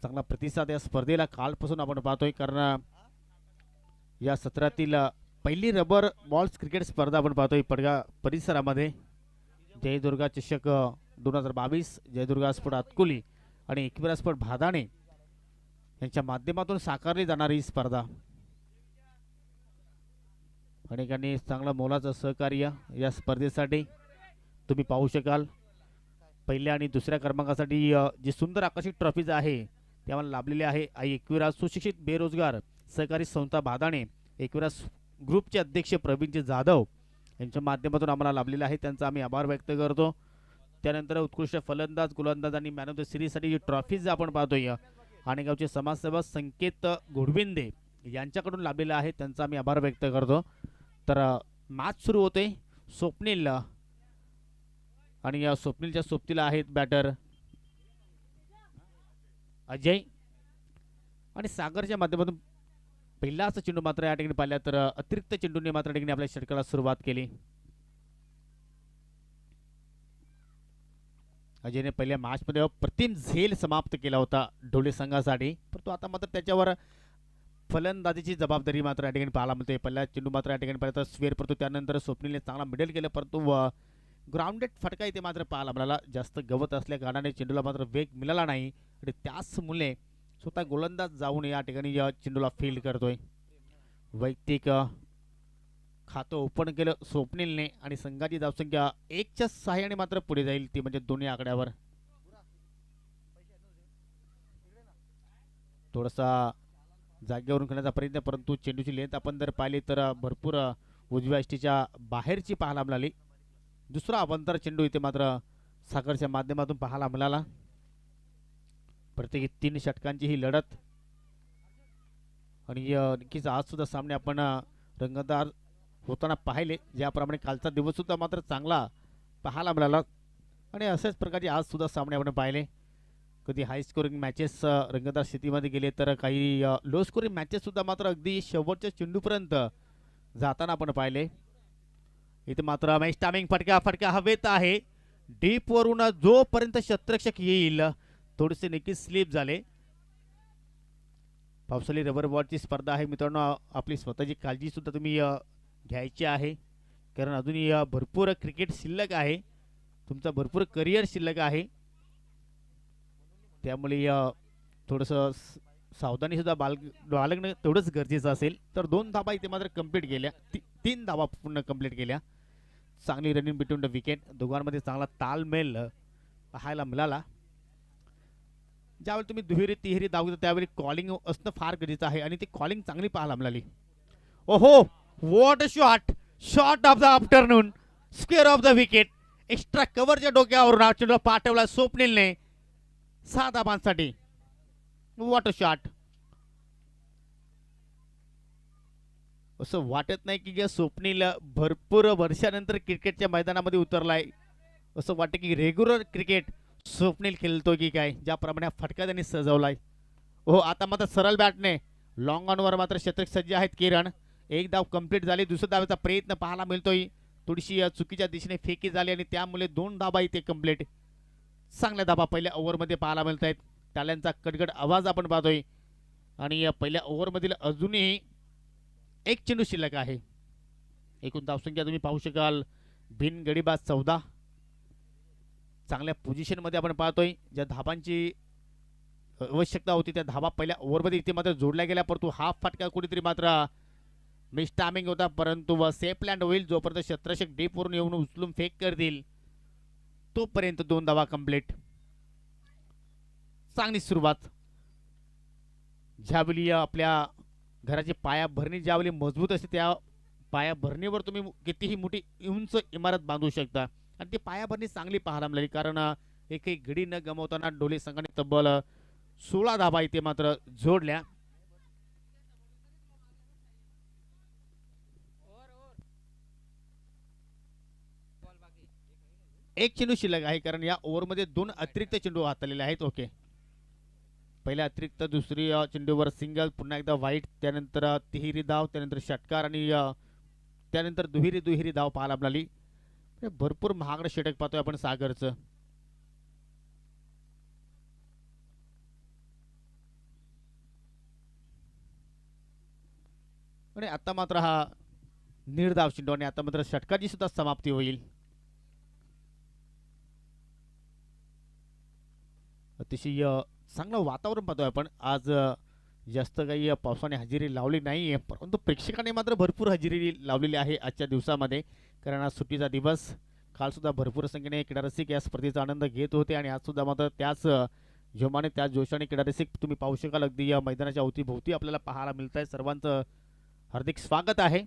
चांगला प्रतिसाद या स्पर्धेला कालपासून आपण पाहतोय, कारण या सत्रातील पहिली रबर बॉल्स क्रिकेट स्पर्धा आपण पाहतोय पडगा परिसरामध्ये. जयदुर्गा चषक 2022 जयदुर्गा स्पोर्ट अतकुली आणि एकविरा स्पोर्ट भादाणे यांच्या माध्यमातून साकारली जाणारी ही स्पर्धा. अनेकांनी चांगलं मोलाचं सहकार्य या स्पर्धेसाठी तुम्ही पाहू शकाल. पहिल्या आणि दुसऱ्या क्रमांकासाठी जी सुंदर आकर्षक ट्रॉफीज आहे ते आम्हाला लाभलेले आहे. आई एकविरा सुशिक्षित बेरोजगार सहकारी संस्था भादाणे एकविरा ग्रुपचे अध्यक्ष प्रवीणजी जाधव यांच्या माध्यमातून आम्हाला लाभलेले आहे. त्यांचा आम्ही आभार व्यक्त करतो. त्यानंतर उत्कृष्ट फलंदाज गोलंदाज आणि मॅन ऑफ द सिरीजसाठी जी ट्रॉफीज आपण पाहतोय आणि गावचे समाजसेवक संकेत घोडविंदे यांच्याकडून लाभलेले आहे, त्यांचा आम्ही आभार व्यक्त करतो. तर मॅच सुरू होते. स्वप्नील आणि या स्वप्नीलच्या सोबतीला आहेत बॅटर अजय आणि सागरच्या माध्यमातून पहिलाच चेंडू मात्र या ठिकाणी पाहिला तर अतिरिक्त चेंडूने मात्र ठिकाणी आपल्या षटकाला सुरुवात केली. अजयने पहिल्या मॅचमध्ये अप्रतिम झेल समाप्त केला होता ढोले संघासाठी, परंतु आता मात्र त्याच्यावर फलंदाजीची जबाबदारी मात्र या ठिकाणी पाहायला मिळते. पहिला चेंडू मात्र या ठिकाणी पाहिला तर स्वेर, परंतु त्यानंतर स्वप्नीलने चांगला मिडल केलं, परंतु ग्राउंडेड फटका इथे मात्र पाहायला मिळाला. जास्त गवत असल्या कारणाने चेंडूला मात्र वेग मिळाला नाही आणि त्याचमुळे स्वतः गोलंदाज जाऊन या ठिकाणी या चेंडूला फील्ड करतोय. वैयक्तिक खातं ओपन केलं स्वप्नीलने आणि संघाची धावसंख्या 1च्या सहाय्याने मात्र पुढे जाईल, ती म्हणजे दोन्ही आकड्यावर. थोडासा जागेवरून खेळण्याचा प्रयत्न, परंतु चेंडूची लेंथ आपण जर पाहिली तर भरपूर उजव्या यष्टीच्या बाहेरची पाहायला मिळाली. दुसरा अवंतर चेंडू इथे मात्र सागरच्या माध्यमातून पाहायला मिळाला. प्रत्येकी 3 षटकांची ही लढत आणि नक्कीच आज सुद्धा सामने आपण रंगतदार होताना पाहिले, ज्याप्रमाणे कालचा दिवस सुद्धा मात्र चांगला पाहायला मिळाला आणि अशाच प्रकारचे आज सुद्धा सामने आपण पाहिले. कधी हाय स्कोरिंग मॅचेस रंगतदार स्थितीमध्ये गेले तर काही लो स्कोरिंग मॅचेस सुद्धा मात्र अगदी शेवटच्या चेंडूपर्यंत जाताना आपण पाहिले. इथे मात्र मॅच टायमिंग फटका हवेत आहे. डीप वरून जोपर्यंत शतरक्षक येईल थोडेसे नक्कीच स्लिप झाले. पावसाळी रबर बॉलची स्पर्धा आहे मित्रांनो, आपली स्वतःची काळजी सुद्धा तुम्ही घ्यायची आहे, कारण अजूनही भरपूर क्रिकेट शिल्लक आहे, तुमचा भरपूर करिअर शिल्लक आहे. त्यामुळे थोडंसं सावधानी सुद्धा बाळगणं तेवढंच गरजेचं असेल. तर 2 धाबा इथे मात्र कंप्लीट केल्या, 3 धाबा पूर्ण कंप्लीट केल्या. चांगली रनिंग बिटवीन द विकेट, दोघांमध्ये चांगला तालमेल पाहायला मिळाला. ज्यावेळी तुम्ही दुहेरी तिहेरी धाव घेता त्यावेळी कॉलिंग असणं फार गरजेचं आहे आणि ती कॉलिंग चांगली पाहायला मिळाली. ओहो, what a shot, shot of the afternoon, square of the wicket. Extra कव्हरच्या डोक्यावरून हा चेंडू पाठवला स्वप्नीलने 6 धाबांसाठी. What a shot. असं वाटत नाही की स्वप्नील भरपूर वर्षानंतर क्रिकेटच्या मैदानामध्ये उतरलाय, असं वाटतं की रेग्युलर क्रिकेट स्वप्नील खेळतो की काय, ज्याप्रमाणे फटका त्यांनी सजवलाय. हो, आता मात्र सरळ बॅटने लॉंग ऑनवर मात्र शतक सज्ज आहेत किरण. 1 धाव कंप्लीट झाली, दुसऱ्या धावेचा प्रयत्न पाहायला मिळतोय, थोडीशी चुकीच्या दिशेने फेकी झाली आणि त्यामुळे 2 धाबा इथे कंप्लीट. चांगल्या धाबा पहिल्या ओव्हरमध्ये पाहायला मिळत आहेत. टाळ्यांचा कडकड आवाज आपण पाहतोय आणि पहिल्या ओव्हरमधील अजूनही 1 चेंडू शिल्लक आहे. एकूण धावसंख्या तुम्ही पाहू शकाल बिनगडीबाज 14. चांगल्या पोझिशनमध्ये आपण पाहतोय. ज्या धाबांची आवश्यकता होती त्या धाबा पहिल्या ओव्हरमध्ये इथे मात्र जोडल्या गेल्या, परंतु हा फटका कुठेतरी मात्र मिस टायमिंग होता, परंतु सेफ लँड होईल. जोपर्यंत शतरक्षक डीपवरून येऊन उचलून फेक करतील तोपर्यंत 2 धावा कंप्लीट. चांगली सुरुवात. ज्यावेळी आपल्या घराची पायाभरणी ज्यावेळी मजबूत असते त्या पायाभरणीवर तुम्ही कितीही मोठी उंच इमारत बांधू शकता आणि ती पायाभरणी चांगली पाहायला मिळाली, कारण एकही घडी न गमावताना ढोले संघाने तब्बल 16 धाबा इथे मात्र जोडल्या. एक चेंडू शिल्लक आहे, कारण या ओव्हरमध्ये 2 अतिरिक्त चेंडू हाताळलेले आहेत. ओके, पहिल्या अतिरिक्त दुसरी चेंडूवर सिंगल, पुन्हा एकदा वाईट, त्यानंतर तिहेरी धाव, त्यानंतर षटकार आणि त्यानंतर दुहेरी धाव पाहायला मिळाली. भरपूर महागडं षटक पाहतोय आपण सागरचं. आणि आता मात्र हा निर्धाव चेंडू आणि आता मात्र षटकाची सुद्धा समाप्ती होईल. अतिशय चांगलं वातावरण पाहतोय आपण आज. जास्त काही पावसाने हजेरी लावली नाही आहे, परंतु प्रेक्षकांनी मात्र भरपूर हजेरी लावलेली आहे आजच्या दिवसामध्ये. कारण आज सुट्टीचा दिवस. कालसुद्धा भरपूर संख्येने क्रीडारसिक या स्पर्धेचा आनंद घेत होते आणि आजसुद्धा मात्र त्याच जोमाने त्याच जोशाने क्रीडारसिक तुम्ही पाहू शकाल. अगदी या मैदानाच्या अवतीभोवती आपल्याला पाहायला मिळत आहे. सर्वांचं हार्दिक स्वागत आहे.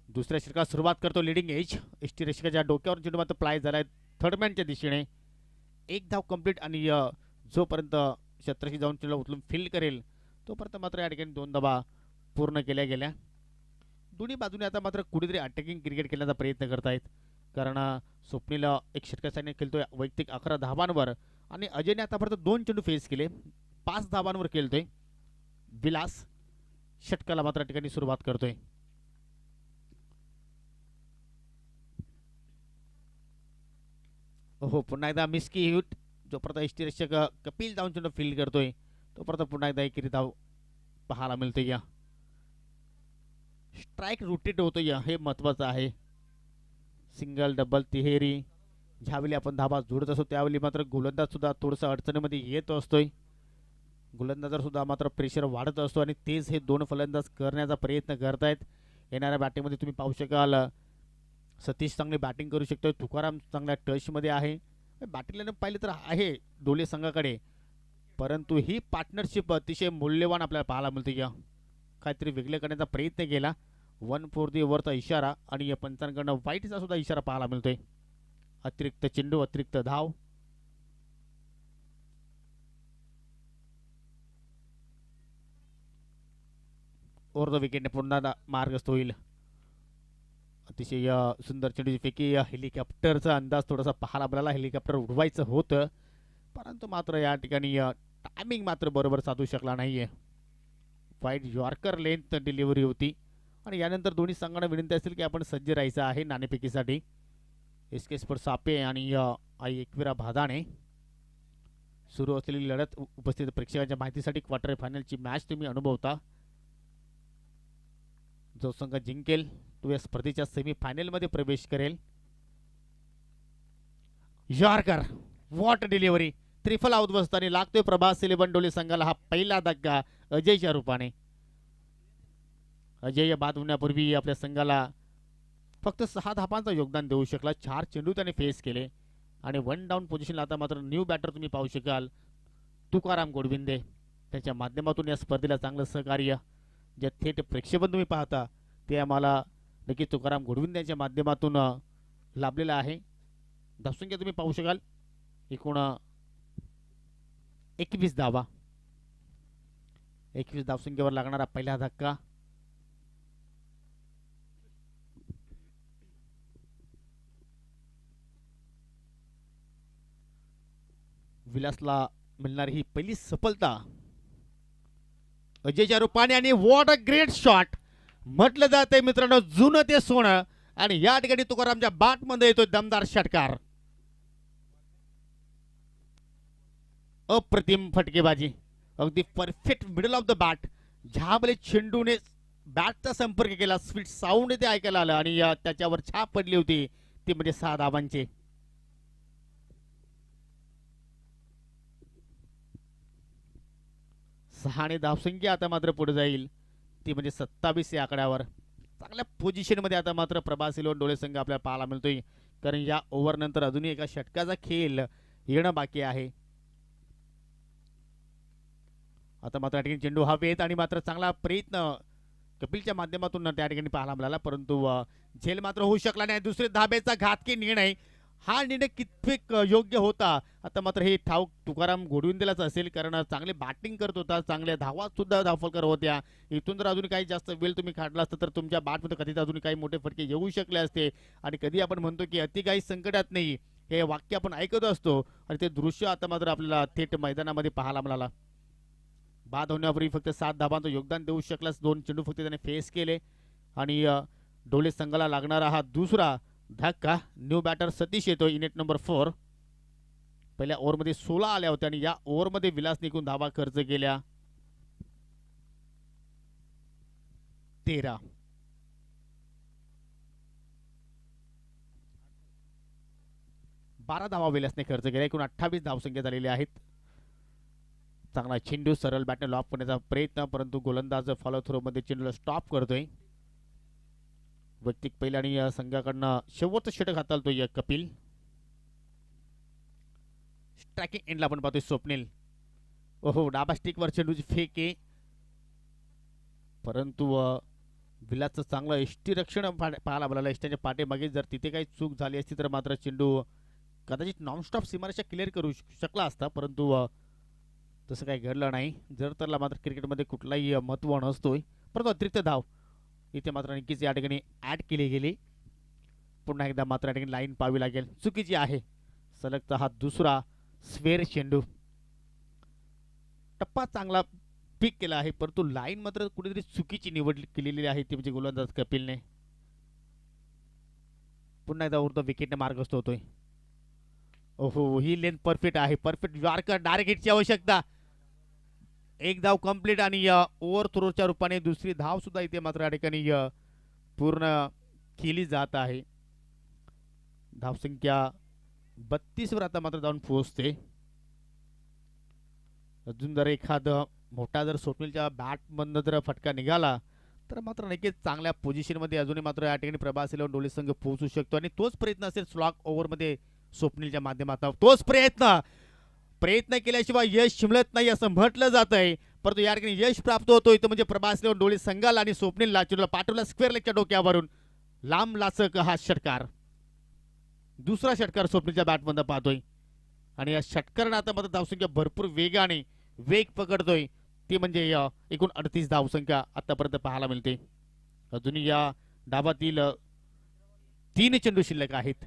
दुसऱ्या षटकाला सुरुवात करतो लिडिंग एज. एसटी रेषकाच्या डोक्यावर चेंडू मात्र प्लाय झालाय थर्डमॅनच्या दिशेने. एक धाव कंप्लीट आणि जोपर्यंत क्षेत्राशी जाऊन चेंडू उचलून फील्ड करेल तोपर्यंत मात्र या ठिकाणी 2 धावा पूर्ण केल्या गेल्या. दोन्ही बाजूने आता मात्र कुठेतरी अटॅकिंग क्रिकेट खेळण्याचा प्रयत्न करतायत. कारण स्वप्नील एक षटकासाठी खेळतोय वैयक्तिक 11 धावांवर आणि अजयने आतापर्यंत 2 चेंडू फेस केले, 5 धावांवर खेळतोय. विलास षटकाला मात्र या ठिकाणी सुरुवात करतोय. हो पुन्हा एकदा मिस्की हिट. जोपर्यंत एसटी रक्षक कपिल जाऊन चेंडू फील्ड करतोय तोपर्यंत पुन्हा एकदा एक धाव पाहायला मिळते. या स्ट्राइक रोटेट होतोय हे महत्वाचं आहे. सिंगल डबल तिहेरी ज्यावेळी आपण धाबा जोडत असतो त्यावेळी मात्र गोलंदाज सुद्धा थोडंसं अडचणीमध्ये येत असतोय. गोलंदाजावर सुद्धा मात्र प्रेशर वाढत असतो आणि तेच हे 2 फलंदाज करण्याचा प्रयत्न करतायत. येणाऱ्या बॅटिंगमध्ये तुम्ही पाहू शकाल सतीश चांगली बॅटिंग करू शकतोय, तुकाराम चांगल्या टचमध्ये आहे. बॅटिंगला पाहिलं तर आहे डोले संघाकडे, परंतु ही पार्टनरशिप अतिशय मूल्यवान आपल्याला पाहायला मिळते. या काहीतरी वेगळं करण्याचा प्रयत्न केला. 1 for the ओव्हरचा इशारा आणि या पंचांकडनं वाईटचा सुद्धा इशारा पाहायला मिळतोय. अतिरिक्त चेंडू अतिरिक्त धाव. ओव्हर द विकेटने पुन्हा मार्गस्थ होईल. अतिशय सुंदर चेंडूची फेकी. हेलिकॉप्टरचा अंदाज थोडासा पाहायला मिळाला. हेलिकॉप्टर उडवायचं होतं परंतु मात्र या ठिकाणी टायमिंग मात्र बरोबर साधू शकला नाहीये. वाईट यॉर्कर लेंथ डिलिव्हरी होती आणि यानंतर दोन्ही संघांना विनंती असेल की आपण सज्ज राहायचं आहे नाणेफेकीसाठी. एस के स्पोर्ट्स सापे आणि आई एकविरा भादाणे. सुरू असलेली लढत उपस्थित प्रेक्षकांच्या माहितीसाठी क्वार्टर फायनलची मॅच तुम्ही अनुभवता. जो संघ जिंकेल तो या स्पर्धेच्या सेमीफायनलमध्ये प्रवेश करेल. Yorker what delivery. त्रिफल आउट आणि लागतोय प्रभास इलेव्हन डोले संघाला हा पहिला धक्का अजयच्या रूपाने. अजय बाद होण्यापूर्वी आपल्या संघाला फक्त 6 धावांचं योगदान देऊ शकला. 4 चेंडू त्याने फेस केले आणि 1 डाऊन पोझिशनला आता मात्र न्यू बॅटर तुम्ही पाहू शकाल तुकाराम गोडविंदे. त्याच्या माध्यमातून या स्पर्धेला चांगलं सहकार्य जे थेट प्रेक्षेपण तुम्ही पाहता ते आम्हाला नक्कीच तुकाराम गोडविंदे यांच्या माध्यमातून लाभलेलं आहे. धावसंख्या तुम्ही पाहू शकाल एकूण 21 धावा. 21 धावसंख्येवर लागणारा पहिला धक्का. विलासला मिळणारी ही पहिली सफलता अजयच्या रूपाने आणि व्हॉट अ ग्रेट शॉट. म्हटलं जातंय मित्रांनो जुनं ते सोनं आणि या ठिकाणी तुकारामच्या बॅट मध्ये येतोय दमदार षटकार. अप्रतिम फटकेबाजी. अगदी perfect middle of the bat. ज्यावेळी चेंडूने बॅटचा संपर्क केला स्वीट साऊंड ते ऐकायला आलं आणि त्याच्यावर छाप पडली होती ती म्हणजे 6 धावांची. आणि धावसंख्या आता मात्र पुढे जाईल ती म्हणजे 27 या आकड्यावर. चांगल्या पोझिशन मध्ये आता मात्र प्रभास इलेव्हन डोळे संघ आपल्याला पाहायला मिळतोय. कारण या ओव्हर नंतर अजूनही एका षटकाचा खेळ येणं बाकी आहे. आता मात्र ठिकाणी चेंडू हवेत आणि मात्र चांगला प्रयत्न कपिलच्या माध्यमातून त्या ठिकाणी पाहायला मिळाला परंतु झेल मात्र होऊ शकला नाही. दुसरे धाब्याचा घातकी निर्णय. हा निर्णय कितपत योग्य होता आता मात्र हे ठाऊक तुकाराम गोडविंदेलाच असेल कारण चांगले बॅटिंग करत होता, चांगल्या धावा सुद्धा धावफलकर होत्या. इथून जर अजून काही जास्त वेळ तुम्ही काढला असता तर तुमच्या बॅटमध्ये कधीच अजून काही मोठे फटके येऊ शकले असते. आणि कधी आपण म्हणतो की अति काही संकटात नाही हे वाक्य आपण ऐकत असतो आणि ते दृश्य आता मात्र आपल्याला थेट मैदानामध्ये पाहायला मिळाला. बाद होण्यापूर्वी फक्त 7 धावांचं योगदान देऊ शकलास. 2 चेंडू फक्त त्याने फेस केले आणि डोले संघाला लागणारा हा दुसरा धक्का. न्यू बॅटर सतीश येतो इनेट नंबर 4. पहिल्या ओव्हरमध्ये 16 आल्या होत्या आणि या ओव्हरमध्ये विलास निघून धावा खर्च केल्या. 13. बारा धावा विलासने खर्च केला. एकूण 28 धावसंख्या झालेली आहेत. चांगला चेंडू सरळ बॅटने लॉप करण्याचा प्रयत्न, परंतु गोलंदाज फॉलो थ्रो मध्ये चेंडूला स्टॉप करतोय. वैयक्तिक पहिल्या आणि या संघाकडनं शेवटचं षटक हाताळतोय कपिल. स्ट्रायकिंग एंडला आपण पाहतोय स्वप्नील. ओहो, डाबा स्टिकवर चेंडूची फेक आहे, परंतु विलासचं चांगलं यष्टीरक्षण पाहायला मिळालं. यष्ट्याच्या पाठीमागे जर तिथे काही चूक झाली असती तर मात्र चेंडू कदाचित नॉनस्टॉप सीमारेषा क्लिअर करू शकला असता, परंतु तसं काही घडलं नाही. जर तरला मात्र क्रिकेटमध्ये कुठलाही महत्त्व नसतोय, परंतु अतिरिक्त धाव इथे मात्र नक्कीच या ठिकाणी ॲड केली गेली. पुन्हा एकदा मात्र या ठिकाणी लाईन पाहावी लागेल, चुकीची आहे. सलगचा हा दुसरा स्वेर चेंडू. टप्पा चांगला पिक केला आहे, परंतु लाईन मात्र कुठेतरी चुकीची निवड केलेली आहे, ती म्हणजे गोलंदाज कपिलने. पुन्हा एकदा उरतो विकेटने मार्गस्थ होतोय. ओहो, ही लेंथ परफेक्ट आहे. परफेक्ट यॉर्कर, डायरेक्ट हिटची आवश्यकता. एक धाव कंप्लीट आणि ओव्हर थ्रोच्या रूपाने दुसरी धाव सुद्धा इथे मात्र या ठिकाणी पूर्ण केली जात आहे. धावसंख्या 32 वर आता मात्र जाऊन पोहोचते. अजून जर एखादं मोठा जर स्वप्नीलच्या बॅटमधनं जर फटका निघाला तर मात्र नक्कीच चांगल्या पोझिशनमध्ये अजूनही मात्र या ठिकाणी प्रभास इलेव्हन डोळे संघ पोहोचू शकतो. आणि तोच प्रयत्न असेल स्लॉग ओव्हरमध्ये स्वप्नीलच्या माध्यमातून. तोच प्रयत्न केल्याशिवाय यश मिळत नाही असं म्हटलं जात आहे, परंतु या ठिकाणी यश प्राप्त होतोय तो म्हणजे प्रभास इलेव्हन डोळे संघाला आणि स्वप्नीलला चेंडूला पाठवला स्क्वेअर लेगच्या डोक्यावरून. लांब लाचक हा षटकार, दुसरा षटकार स्वप्नीलच्या बॅटमधून पाहतोय. आणि या षटकारानं आता मात्र धावसंख्या भरपूर वेगाने वेग पकडतोय, ती म्हणजे एकूण 38 धावसंख्या आतापर्यंत पाहायला मिळते. अजूनही या डाबातील 3 चेंडू शिल्लक आहेत.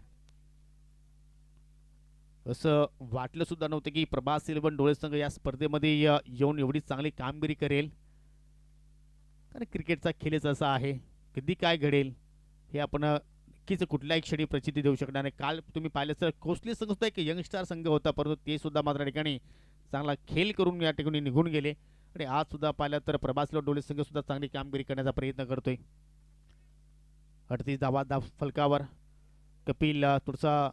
असं वाटलं सुद्धा नव्हतं की प्रभास इलेव्हन डोळे संघ या स्पर्धेमध्ये येऊन एवढी चांगली कामगिरी करेल, कारण क्रिकेटचा खेळच असा आहे, कधी काय घडेल हे आपण नक्कीच कुठल्याही क्षणी प्रचिती देऊ शकणार नाही. काल तुम्ही पाहिलं तर कोसली संघ सुद्धा एक यंगस्टार संघ होता, परंतु ते सुद्धा मात्र ठिकाणी चांगला खेळ करून या ठिकाणी निघून गेले. आणि आज सुद्धा पाहिलं तर प्रभास इलेव्हन डोळे संघ सुद्धा चांगली कामगिरी करण्याचा प्रयत्न करतोय. 38 धावा फलकावर. कपिल थोडासा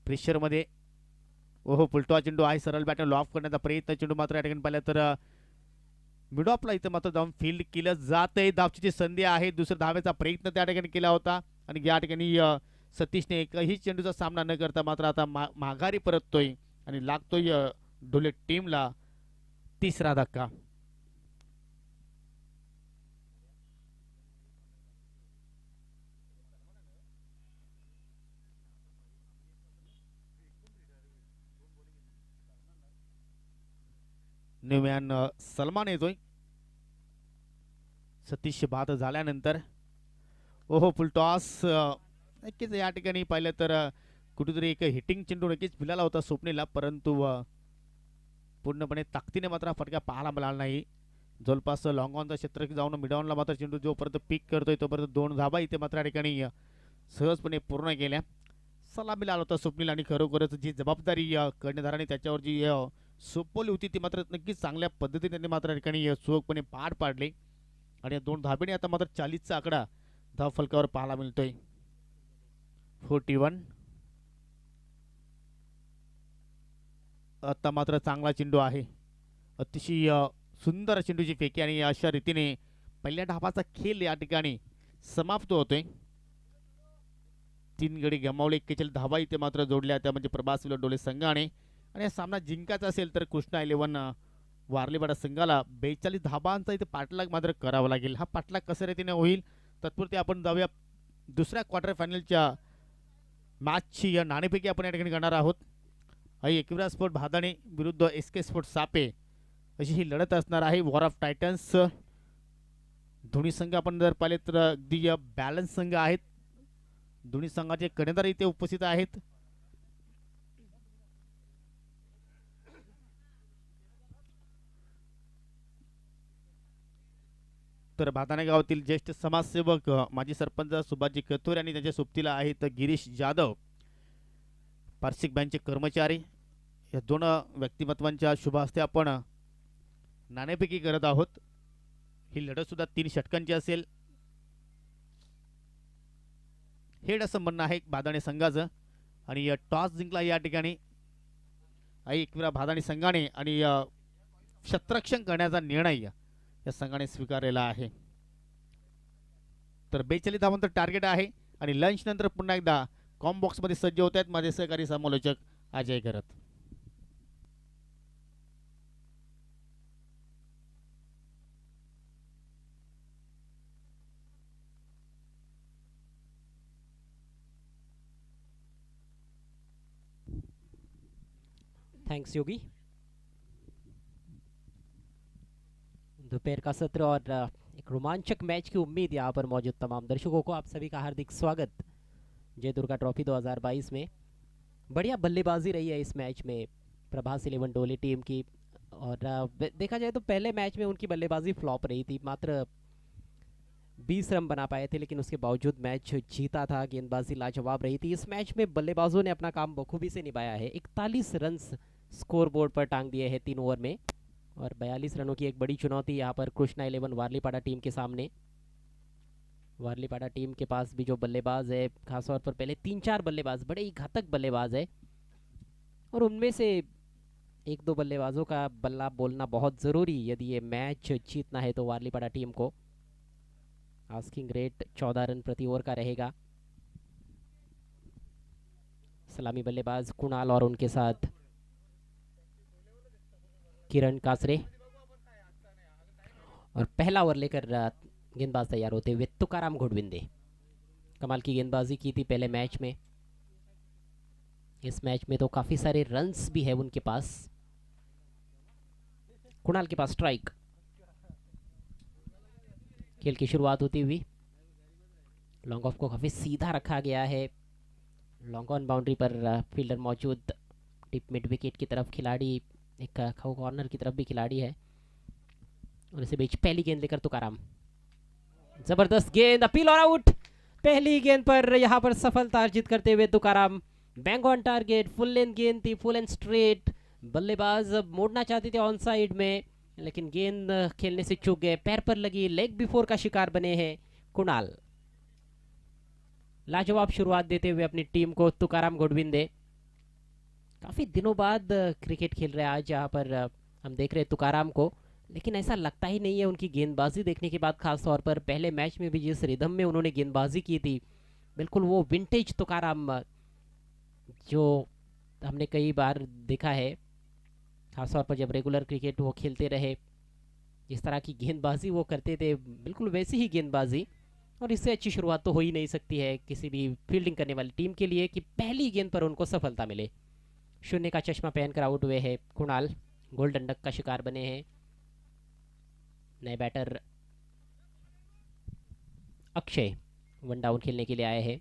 प्रेशरमध्ये. ओहो, पुलटवा चेंडू आहे, सरळ बॅटन लॉफ करण्याचा प्रयत्न. चेंडू मात्र या ठिकाणी पाहिलं तर मिड ऑफला इथं मात्र जाऊन फील्ड केलं जात आहे. धावची संधी आहे, दुसऱ्या धावेचा प्रयत्न त्या ठिकाणी केला होता आणि या ठिकाणी सतीशने एकही चेंडूचा सामना न करता मात्र आता माघारी परततोय आणि लागतोय डोले टीमला तिसरा धक्का. न्यूमॅन सलमान येतोय सतीश बाद झाल्यानंतर. ओहो, फुल टॉस. नक्कीच या ठिकाणी पाहिलं तर कुठेतरी एक हिटिंग चेंडू नक्कीच मिळाला होता स्वप्नीला, परंतु पूर्णपणे ताकदीने मात्र फटका पाहायला मिळाला नाही. जवळपास लॉंग ऑनचं क्षेत्र जाऊन मिडॉनला मात्र चेंडू जोपर्यंत पीक करतोय तोपर्यंत 2 धावा इथे मात्र या ठिकाणी सहजपणे पूर्ण केल्या. सलाम मिळाला होता स्वप्नील आणि खरोखरच जी जबाबदारी कर्णधाराने त्याच्यावर जी सोपवली होती ती मात्र नक्कीच चांगल्या पद्धतीने त्यांनी मात्र ठिकाणी सुखपणे पार पाडले. आणि 2 धाब्याने आता मात्र 40चा आकडा धाव फलकावर पाहायला मिळतोय. 41. आता मात्र चांगला चेंडू आहे, अतिशय सुंदर चेंडूची फेकी आणि अशा रीतीने पहिल्या धावाचा खेळ या ठिकाणी समाप्त होतोय. 3 गडी गमावले, 41 धावा इथे मात्र जोडल्या त्या म्हणजे प्रभास इलेव्हन डोळे संघाने. आणि हा सामना जिंकायचा असेल तर कृष्णा इलेव्हन वारलेवाडा संघाला 42 धाबांचा इथे पाठलाग मात्र करावा लागेल. हा पाठलाग कशा रीतीने होईल तत्पुरती आपण जाऊया दुसऱ्या क्वार्टर फायनलच्या मॅचची नाणेफेकी आपण या ठिकाणी करणार आहोत. एकविरा स्पोर्ट भादाणे विरुद्ध SK स्पोर्ट सापे अशी ही लढत असणार आहे. वॉर ऑफ टायटन्स दोन्ही संघ आपण जर पाहिले तर अगदी बॅलन्स संघ आहेत. दोन्ही संघाचे कर्णधार इथे उपस्थित आहेत. तर भाताणे गावातील ज्येष्ठ समाजसेवक माजी सरपंच सुभाषजी कथोरे आणि त्यांच्या सोबतीला आहेत गिरीश जाधव, पार्सिक बँकचे कर्मचारी. या 2 व्यक्तिमत्वांच्या शुभ हस्ते आपण नाणेफेकी करत आहोत. ही लढत सुद्धा 3 षटकांची असेल, हेड असं म्हणणं आहे भादाणी संघाचं. आणि टॉस जिंकला या ठिकाणी एकविरा भादाणी संघाने आणि क्षेत्ररक्षण करण्याचा निर्णय या संघाने स्वीकारलेला आहे. तर 42 धावांचं टार्गेट आहे आणि लंच नंतर पुन्हा एकदा कॉम बॉक्स मध्ये सज्ज होत आहेत माझे सहकारी समालोचक अजय घरत. थैंक्स योगी। दोपहर का सत्र और एक रोमांचक मैच की उम्मीद यहाँ पर मौजूद तमाम दर्शकों को आप सभी का हार्दिक स्वागत जय दुर्गा ट्रॉफी 2022 में। बढ़िया बल्लेबाजी रही है इस मैच में प्रभास 11 डोले टीम की। और देखा जाए तो पहले मैच में उनकी बल्लेबाजी फ्लॉप रही थी, मात्र 20 रन बना पाए थे, लेकिन उसके बावजूद मैच जीता था। गेंदबाजी लाजवाब रही थी। इस मैच में बल्लेबाजों ने अपना काम बखूबी से निभाया है। 41 रन स्कोर बोर्ड पर टांग दिए हैं 3 ओवर में और 42 रनों की एक बड़ी चुनौती यहाँ पर कृष्णा 11 वारलीपाड़ा टीम के सामने। वारलीपाड़ा टीम के पास भी जो बल्लेबाज है, खासतौर पर पहले 3-4 बल्लेबाज बड़े ही घातक बल्लेबाज है और उनमें से 1-2 बल्लेबाजों का बल्ला बोलना बहुत ज़रूरी यदि ये मैच जीतना है तो वारलीपाड़ा टीम को। आस्किंग रेट 14 रन प्रति ओवर का रहेगा। सलामी बल्लेबाज कुणाल और उनके साथ किरण कासरे और पहला ओवर लेकर गेंदबाज तैयार होते हुए तुकाराम घोड़विंदे। कमाल की गेंदबाजी की थी पहले मैच में। इस मैच में तो काफी सारे रन्स भी है उनके पास। कुणाल के पास स्ट्राइक। खेल की शुरुआत होती हुई लॉन्ग ऑफ को काफी सीधा रखा गया है। Long on boundary per fielder मौजूद। टिप मिड विकेट की तरफ खिलाड़ी, एक कॉर्नर की तरफ भी खिलाड़ी है और इसे बीच पहली गेंद लेकर तुकाराम। जबरदस्त गेंद, अपील और आउट। पहली गेंद पर यहां पर सफलता अर्जित करते हुए Tukaram. Bang on target, full length गेंद थी, फुल एंड स्ट्रेट। बल्लेबाज मोड़ना चाहते थे ऑन साइड में, लेकिन गेंद खेलने से चूक गए। पैर पर लगी, लेग बिफोर का शिकार बने हैं कुणाल। लाजवाब शुरुआत देते हुए अपनी टीम को तुकाराम घोड़विंदे काफी दिनों बाद क्रिकेट खेल रहे हैं। आज यहाँ पर हम देख रहे हैं तुकाराम को, लेकिन ऐसा लगता ही नहीं है उनकी गेंदबाजी देखने के बाद। खास तौर पर पहले मैच में भी जिस रिदम में उन्होंने गेंदबाजी की थी, बिल्कुल वो विंटेज तुकाराम जो हमने कई बार देखा है। खासतौर पर जब रेगुलर क्रिकेट वो खेलते रहे, जिस तरह की गेंदबाजी वो करते थे, बिल्कुल वैसी ही गेंदबाजी। और इससे अच्छी शुरुआत तो हो ही नहीं सकती है किसी भी फील्डिंग करने वाली टीम के लिए कि पहली गेंद पर उनको सफलता मिले। शून्य का चश्मा पहनकर आउट हुए हैं कुणाल, गोल्डन डक का शिकार बने हैं। नए बैटर अक्षय वन डाउन खेलने के लिए आए हैं।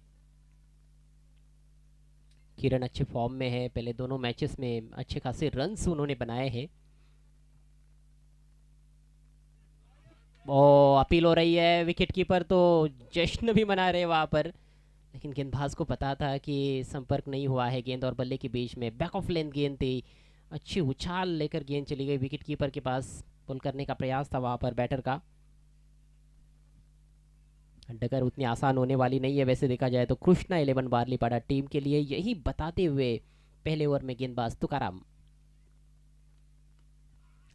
किरण अच्छे फॉर्म में है, पहले दोनों मैचेस में अच्छे खासे रन्स उन्होंने बनाए हैं। ओ अपील हो रही है, विकेट कीपर तो जश्न भी मना रहे वहां पर, लेकिन गेंदबाज को पता था कि संपर्क नहीं हुआ है गेंद और बल्ले के बीच में। बैक ऑफ लेंथ गेंद थी, अच्छी उछाल लेकर गेंद चली गई विकेट कीपर के पास। पुल करने का प्रयास था वहां पर बैटर का। डगर उतनी आसान होने वाली नहीं है वैसे देखा जाए तो कृष्णा 11 वारलीपाड़ा टीम के लिए, यही बताते हुए पहले ओवर में गेंदबाज तुकाराम।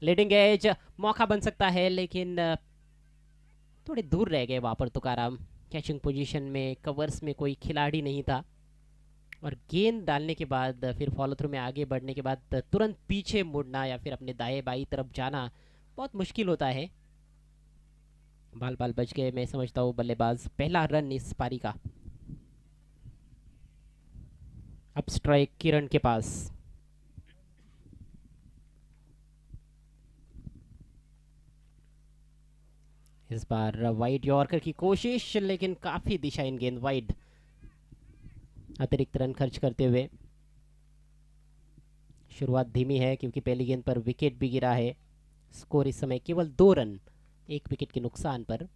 लीडिंग एज मौका बन सकता है, लेकिन थोड़े दूर रह गए वहां पर तुकाराम। कैचिंग पोजीशन में, कवर्स में कोई खिलाड़ी नहीं था और गेंद डालने के बाद फिर फॉलो थ्रू में आगे बढ़ने के बाद तुरंत पीछे मुड़ना या फिर अपने दाएं बाई तरफ जाना बहुत मुश्किल होता है। बाल बाल बच गए मैं समझता हूँ बल्लेबाज। पहला रन इस पारी का। अब स्ट्राइक किरण के पास। इस बार वाइड यॉर्कर की कोशिश, लेकिन काफी दिशाहीन गेंद वाइड। अतिरिक्त रन खर्च करते हुए शुरुआत धीमी है क्योंकि पहली गेंद पर विकेट भी गिरा है। स्कोर इस समय केवल 2 रन, 1 विकेट के नुकसान पर।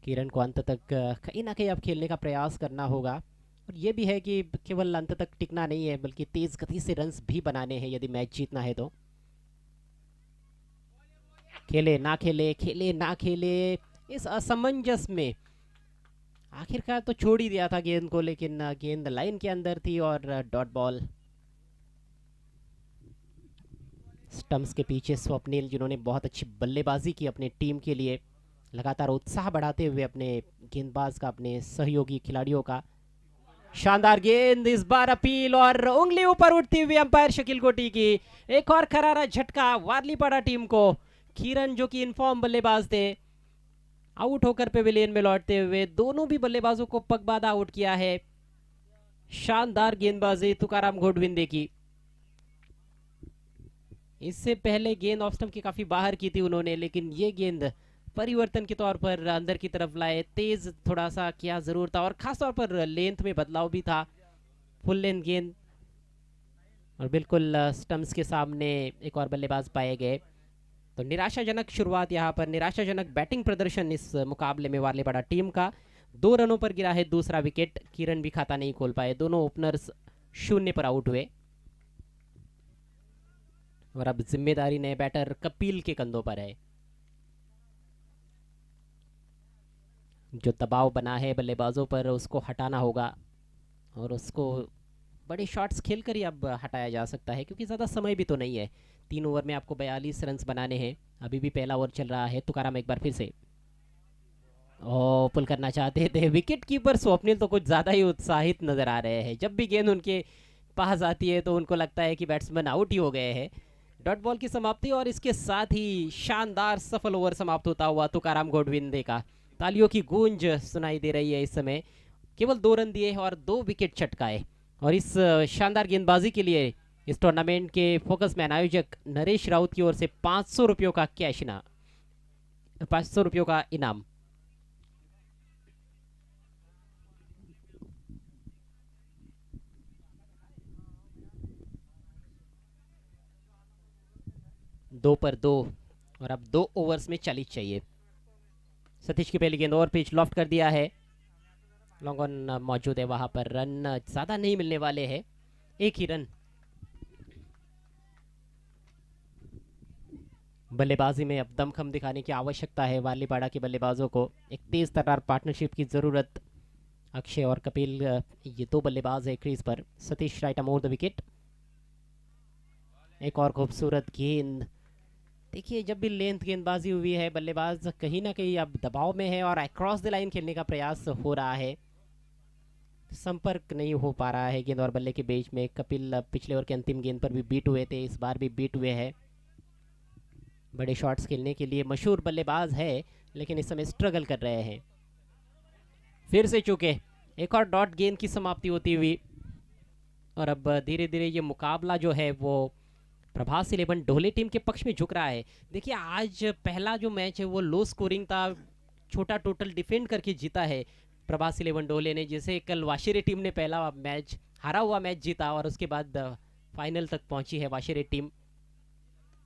किरण को अंत तक कहीं ना कहीं अब खेलने का प्रयास करना होगा और ये भी है कि केवल अंत तक टिकना नहीं है बल्कि तेज गति से रन्स भी बनाने हैं यदि मैच जीतना है तो। खेले ना खेले, खेले ना खेले, इस असमंजस में आखिरकार तो छोड़ ही दिया था गेंद को, लेकिन गेंद लाइन के अंदर थी और डॉट बॉल। स्टंप्स के पीछे स्वप्निल, जिन्होंने बहुत अच्छी बल्लेबाजी की अपने टीम के लिए, लगातार उत्साह बढ़ाते हुए अपने गेंदबाज का, अपने सहयोगी खिलाड़ियों का। शानदार गेंद, इस बार अपील और उंगली ऊपर उठती हुई अंपायर शकील कोटी की। एक और करारा झटका वारलीपाड़ा टीम को। किरण जो कि इनफॉर्म बल्लेबाज थे, आउट होकर पेविलियन में लौटते हुए दोनों भी बल्लेबाजों को पगबादा आउट किया है। शानदार गेंदबाजी तुकाराम घोड़विंदे की। इससे पहले गेंद ऑफ स्टंप के काफी बाहर की थी उन्होंने, लेकिन ये गेंद परिवर्तन के तौर पर अंदर की तरफ लाए। तेज थोड़ा सा क्या जरूर था, और खास तौर पर लेंथ में बदलाव भी था। फुल लेंथ गेंद और बिल्कुल स्टंप्स के सामने एक और बल्लेबाज पाए गए। तो निराशाजनक शुरुआत यहाँ पर, निराशाजनक बैटिंग प्रदर्शन इस मुकाबले में वारलीपाड़ा टीम का। 2 रनों पर गिरा है दूसरा विकेट। किरण भी खाता नहीं खोल पाए, दोनों ओपनर्स 0 पर आउट हुए। और अब जिम्मेदारी नए बैटर कपिल के कंधों पर है। जो दबाव बना है बल्लेबाजों पर उसको हटाना होगा, और उसको बड़े शॉट्स खेलकर ही अब हटाया जा सकता है, क्योंकि ज़्यादा समय भी तो नहीं है। 3 ओवर में आपको 42 रन बनाने हैं। अभी भी पहला ओवर चल रहा है। तुकाराम एक बार फिर से पुल करना चाहते थे। विकेट कीपर स्वप्निल तो कुछ ज़्यादा ही उत्साहित नजर आ रहे हैं। जब भी गेंद उनके पास आती है तो उनको लगता है कि बैट्समैन आउट ही हो गए हैं। डॉट बॉल की समाप्ति, और इसके साथ ही शानदार सफल ओवर समाप्त होता हुआ तुकाराम घोड़विंदे का। तालियों की गूंज सुनाई दे रही है इस समय। केवल 2 रन दिए और 2 विकेट चटकाए, और इस शानदार गेंदबाजी के लिए इस टूर्नामेंट के फोकस मैन आयोजक नरेश राउत की ओर से 500 रुपयों का कैश इनाम, 500 रुपयों का इनाम। दो पर 2, और अब 2 ओवर्स में 40 चाहिए। सतीश की पहली गेंद, और पिच लॉफ्ट कर दिया है। लॉन्ग ऑन मौजूद है वहां पर। रन ज्यादा नहीं मिलने वाले हैं, 1 ही रन। बल्लेबाजी में अब दमखम दिखाने की आवश्यकता है वारलीपाड़ा के बल्लेबाजों को। एक तेज तर्रार पार्टनरशिप की जरूरत। अक्षय और कपिल, ये 2 बल्लेबाज है crease per. Satish right अमोर the wicket. एक और खूबसूरत गेंद। देखिए, जब भी लेंथ गेंदबाजी हुई है, बल्लेबाज कहीं ना कहीं अब दबाव में है और अक्रॉस द लाइन खेलने का प्रयास हो रहा है। संपर्क नहीं हो पा रहा है गेंद और बल्ले के बीच में। कपिल पिछले ओवर के अंतिम गेंद पर भी बीट हुए थे, इस बार भी बीट हुए हैं। बड़े शॉट्स खेलने के लिए मशहूर बल्लेबाज है, लेकिन इस समय स्ट्रगल कर रहे हैं। फिर से चूके। एक और डॉट गेंद की समाप्ति होती हुई, और अब धीरे धीरे ये मुकाबला जो है वो प्रभास 11 ढोले टीम के पक्ष में झुक रहा है। देखिए, आज पहला जो मैच है वो लो स्कोरिंग था, छोटा टोटल डिफेंड करके जीता है प्रभास 11 ढोले ने। जैसे कल वाशिरे टीम ने पहला मैच, हारा हुआ मैच जीता, और उसके बाद फाइनल तक पहुंची है वाशिरे टीम।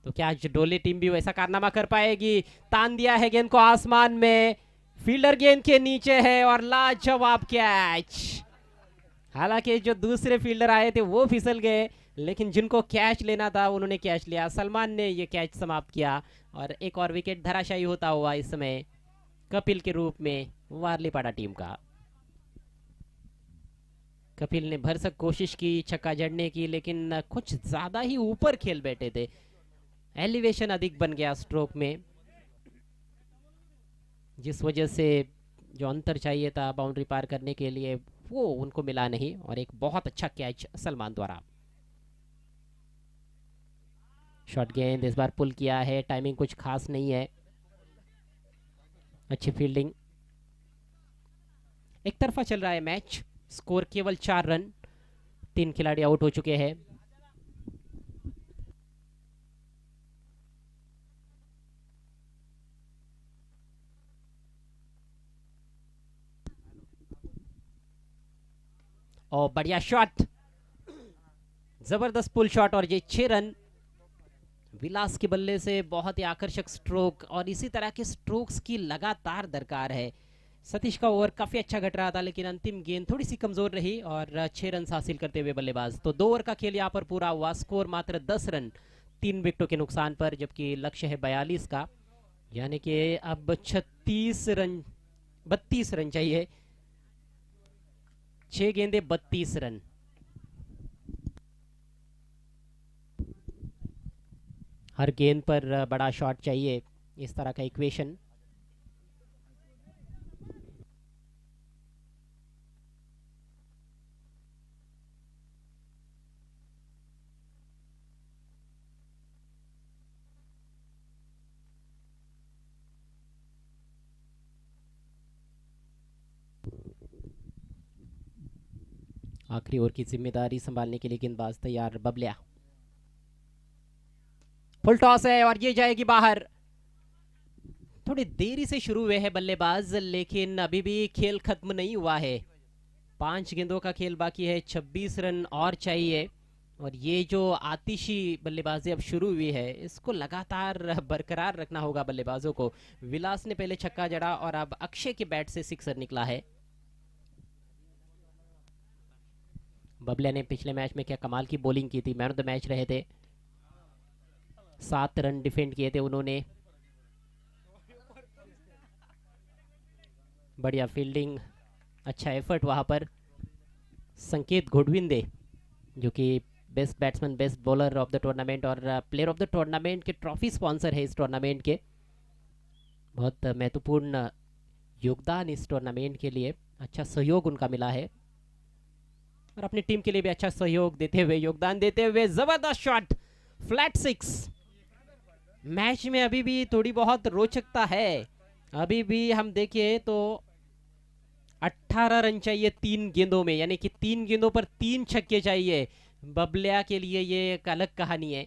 तो क्या आज ढोले टीम भी वैसा कारनामा कर पाएगी? तान दिया है गेंद को आसमान में, फील्डर गेंद के नीचे है, और लाजवाब कैच। हालांकि जो दूसरे फील्डर आए थे वो फिसल गए, लेकिन जिनको कैच लेना था उन्होंने कैच लिया। सलमान ने ये कैच समाप्त किया, और एक और विकेट धराशायी होता हुआ इस समय कपिल के रूप में वारलीपाड़ा टीम का। कपिल ने भरसक कोशिश की छक्का जड़ने की, लेकिन कुछ ज्यादा ही ऊपर खेल बैठे थे। एलिवेशन अधिक बन गया स्ट्रोक में, जिस वजह से जो अंतर चाहिए था बाउंड्री पार करने के लिए वो उनको मिला नहीं। और एक बहुत अच्छा कैच सलमान द्वारा। शॉर्ट गेंद इस बार पुल किया है, टाइमिंग कुछ खास नहीं है। अच्छी फील्डिंग। एक तरफा चल रहा है मैच, स्कोर केवल 4 रन। 3 खिलाड़ी आउट हो चुके हैं। और बढ़िया शॉट, जबरदस्त पुल शॉट, और ये 6 रन विलास के बल्ले से। बहुत ही आकर्षक स्ट्रोक, और इसी तरह के स्ट्रोक्स की लगातार दरकार है। सतीश का ओवर काफी अच्छा घट रहा था, लेकिन अंतिम गेंद थोड़ी सी कमजोर रही, और 6 रन हासिल करते हुए बल्लेबाज। तो 2 ओवर का खेल यहाँ पर पूरा हुआ। स्कोर मात्र 10 रन 3 विकेटों के नुकसान पर, जबकि लक्ष्य है 42 का। यानी कि अब 32 रन चाहिए। 6 गेंदे 32 रन। हर गेंद पर बड़ा शॉट चाहिए, इस तरह का इक्वेशन। आखिरी ओवर की जिम्मेदारी संभालने के लिए गेंदबाज तैयार। बबलिया, फुल टॉस है और ये जाएगी बाहर। थोड़ी देरी से शुरू हुए हैं बल्लेबाज, लेकिन अभी भी खेल खत्म नहीं हुआ है। 5 गेंदों का खेल बाकी है, 26 रन और चाहिए। और ये जो आतिशी बल्लेबाजी अब शुरू हुई है, इसको लगातार बरकरार रखना होगा बल्लेबाजों को। विलास ने पहले छक्का जड़ा और अब अक्षय के बैट से सिक्सर निकला है। बबलिया ने पिछले मैच में क्या कमाल की बॉलिंग की थी, मैन ऑफ द मैच रहे थे। 7 रन डिफेंड किए थे उन्होंने। बढ़िया फील्डिंग, अच्छा एफर्ट वहां पर। संकेत घोड़विंदे जो कि best batsman, best bowler of the tournament और प्लेयर ऑफ द टूर्नामेंट के ट्रॉफी स्पॉन्सर है इस टूर्नामेंट के। बहुत महत्वपूर्ण योगदान इस टूर्नामेंट के लिए, अच्छा सहयोग उनका मिला है और अपनी टीम के लिए भी अच्छा सहयोग देते हुए, योगदान देते हुए। जबरदस्त शॉट, फ्लैट 6। मैच में अभी भी थोड़ी बहुत रोचकता है। अभी भी हम देखें तो 18 रन चाहिए 3 गेंदों में, यानी कि 3 गेंदों पर 3 छक्के चाहिए। बबलिया के लिए ये एक अलग कहानी है।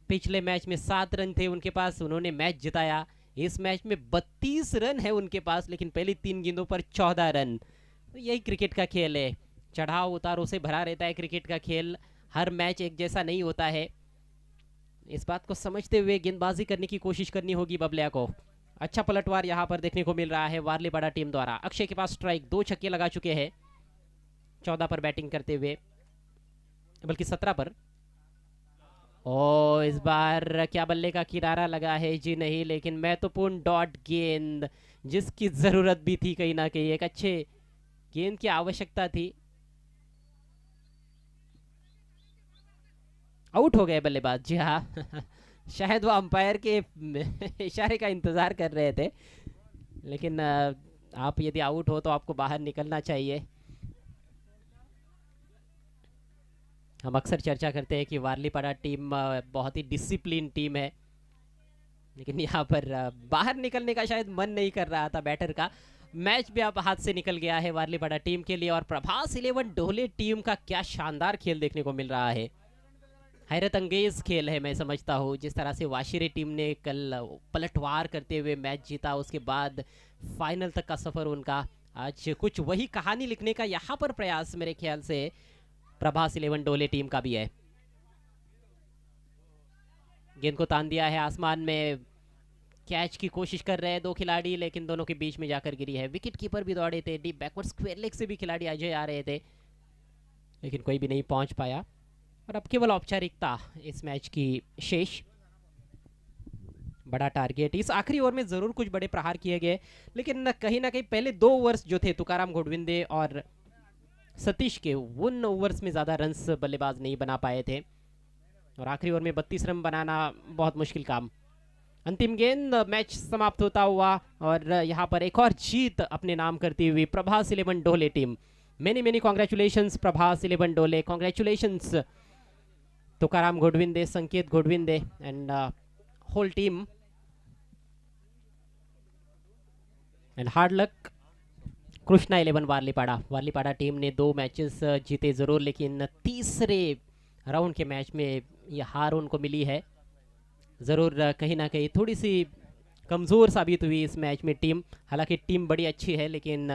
पिछले मैच में 7 रन थे उनके पास, उन्होंने मैच जिताया। इस मैच में 32 रन है उनके पास, लेकिन पहली 3 गेंदों पर 14 रन। तो यही क्रिकेट का खेल है, चढ़ाव उतारों से भरा रहता है क्रिकेट का खेल। हर मैच एक जैसा नहीं होता है। इस बात को समझते हुए गेंदबाजी करने की कोशिश करनी होगी बबलिया को। अच्छा पलटवार यहाँ पर देखने को मिल रहा है वारलीपाड़ा टीम द्वारा। अक्षय के पास स्ट्राइक, 2 छक्के लगा चुके हैं 14 पर बैटिंग करते हुए, बल्कि 17 पर। ओ इस बार क्या बल्ले का किनारा लगा है जी? नहीं, लेकिन महत्वपूर्ण डॉट गेंद जिसकी जरूरत भी थी कहीं ना कहीं, एक अच्छे गेंद की आवश्यकता थी। आउट हो गए बल्लेबाज, जी हाँ। शायद वो अंपायर के इशारे का इंतजार कर रहे थे, लेकिन आप यदि आउट हो तो आपको बाहर निकलना चाहिए। हम अक्सर चर्चा करते हैं कि वारलीपाड़ा टीम बहुत ही डिसिप्लिन टीम है, लेकिन यहाँ पर बाहर निकलने का शायद मन नहीं कर रहा था बैटर का। मैच भी अब हाथ से निकल गया है वारलीपाड़ा टीम के लिए। और प्रभास 11 ढोले टीम का क्या शानदार खेल देखने को मिल रहा है। हैरत अंगेज खेल है, मैं समझता हूँ। जिस तरह से वाशिरे टीम ने कल पलटवार करते हुए मैच जीता, उसके बाद फाइनल तक का सफर उनका, आज कुछ वही कहानी लिखने का यहाँ पर प्रयास मेरे ख्याल से प्रभास 11 डोले टीम का भी है। गेंद को तान दिया है आसमान में, कैच की कोशिश कर रहे हैं 2 खिलाड़ी, लेकिन दोनों के बीच में जाकर गिरी है। विकेट कीपर भी दौड़े थे, डीप बैकवर्ड स्क्वायर लेग से भी खिलाड़ी अजय आ रहे थे, लेकिन कोई भी नहीं पहुंच पाया। और अब केवल औपचारिकता इस मैच की शेष। बड़ा टारगेट इस आखिरी ओवर में जरूर कुछ बड़े प्रहार किए गए, लेकिन ना कहीं पहले 2 ओवर्स जो थे तुकाराम घोड़विंदे और सतीश के, उन ओवर्स में ज्यादा रन्स बल्लेबाज नहीं बना पाए थे और आखिरी ओवर में 32 रन बनाना बहुत मुश्किल काम। अंतिम गेंद, मैच समाप्त होता हुआ और यहाँ पर एक और जीत अपने नाम करती हुई प्रभास 11 डोले team. Many congratulations Prabhas 11 Dole, congratulations Tukaram Ghodvinde, Sanket Ghodvinde and whole team and hard luck Krishna 11 Warlipada team ने 2 मैचेस जीते जरूर, लेकिन तीसरे राउंड के मैच में ये हार उनको मिली है। ज़रूर कहीं ना कहीं थोड़ी सी कमज़ोर साबित हुई इस मैच में टीम। हालांकि टीम बड़ी अच्छी है, लेकिन